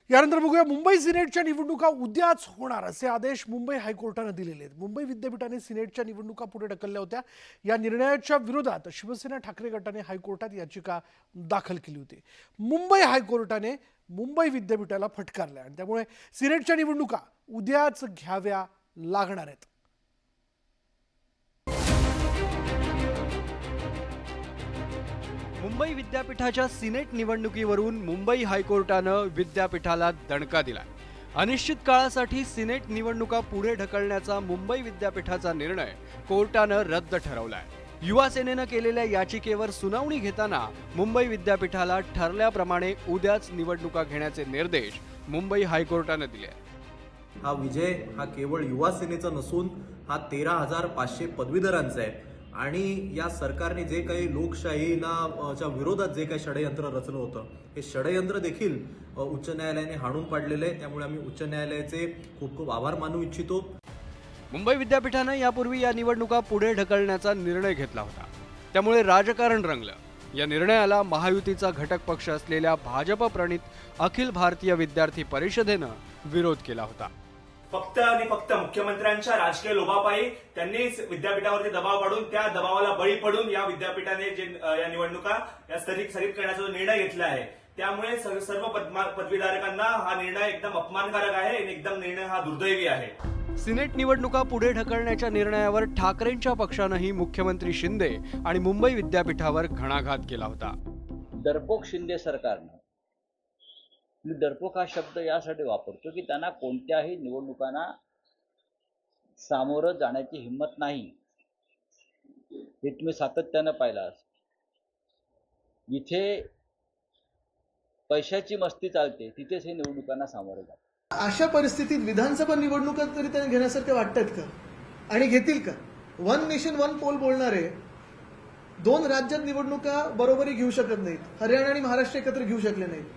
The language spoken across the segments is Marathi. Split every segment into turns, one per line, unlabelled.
यानंतर बघूया मुंबई सिनेटच्या निवडणुका उद्याच होणार असे आदेश मुंबई हायकोर्टाने दिलेले आहेत। मुंबई विद्यापीठाने सिनेटच्या निवडणुका पुढे ढकलल्या होत्या। या निर्णयाच्या विरोधात शिवसेना ठाकरे गटाने हायकोर्टात याचिका दाखल केली होती। मुंबई हायकोर्टाने मुंबई विद्यापीठाला फटकारले आणि त्यामुळे सिनेटच्या निवडणुका उद्याच घ्याव्या लागणार आहेत।
मुंबई विद्यापीठाच्या सिनेट निवडणुकीवरून मुंबई हायकोर्टानं विद्यापीठाला दणका दिलाय। अनिश्चित काळासाठी सिनेट निवडणुका पुढे ढकलण्याचा मुंबई विद्यापीठाचा निर्णय कोर्टानं रद्द ठरवलाय। युवा सेनेनं केलेल्या याचिकेवर सुनावणी घेताना मुंबई विद्यापीठाला ठरल्याप्रमाणे उद्याच निवडणुका घेण्याचे निर्देश मुंबई हायकोर्टानं दिले।
हा विजय हा केवळ युवा सेनेचा नसून हा 13,500 पदवीधरांचा आहे आणि या सरकारने जे काही लोकशाहीला च्या विरोधात जे काही षडयंत्र रचलं होतं हे षडयंत्र देखील उच्च न्यायालयाने हाणून पाडलेलं आहे। त्यामुळे आम्ही उच्च न्यायालयाचे खूप खूप आभार मानू इच्छितो।
मुंबई विद्यापीठानं यापूर्वी या निवडणुका पुढे ढकलण्याचा निर्णय घेतला होता, त्यामुळे राजकारण रंगलं। या निर्णयाला महायुतीचा घटक पक्ष असलेल्या भाजप प्रणित अखिल भारतीय विद्यार्थी परिषदेनं विरोध केला होता।
फक्त आणि फक्त मुख्यमंत्र्यांच्या राजकीय लोभापायी त्यांनी विद्यापीठावरती दबाव पाडून त्या दबावाला बळी पडून या विद्यापीठाने जे या निवडणुका या स्थगित करण्याचा जो निर्णय घेतला आहे त्यामुळे सर्व पदवीधारकांना हा निर्णय एकदम अपमानकारक आहे आणि एकदम निर्णय हा दुर्दैवी आहे।
सिनेट निवडणुका पुढे ढकलण्याच्या निर्णयावर ठाकरेंच्या पक्षानंही मुख्यमंत्री शिंदे आणि मुंबई विद्यापीठावर घणाघात केला होता।
डरपोक शिंदे सरकारनं, मी डरपोक हा शब्द यासाठी वापरतो की त्यांना कोणत्याही निवडणुकांना सामोरं जाण्याची हिंमत नाही। हे तुम्ही सातत्यानं पाहिलं। इथे पैशाची मस्ती चालते तिथेच हे निवडणुकांना सामोरं जातात।
अशा परिस्थितीत विधानसभा निवडणुका तरी त्यांनी घेण्यासारखे वाटतात का आणि घेतील का? वन नेशन वन पोल बोलणारे दोन राज्यात निवडणुका बरोबरी घेऊ शकत नाहीत। हरियाणा आणि महाराष्ट्र एकत्र घेऊ शकले नाहीत।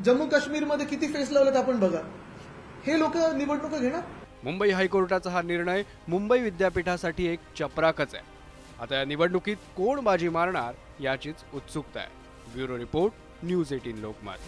जम्मू काश्मीरमध्ये किती फेस लावलेत आपण बघा। हे लोक निवडणुका घेणार?
मुंबई हायकोर्टाचा हा निर्णय मुंबई विद्यापीठासाठी एक चपराकच आहे। आता या निवडणुकीत कोण बाजी मारणार याचीच उत्सुकता आहे। Bureau report, news 18 Lokmat.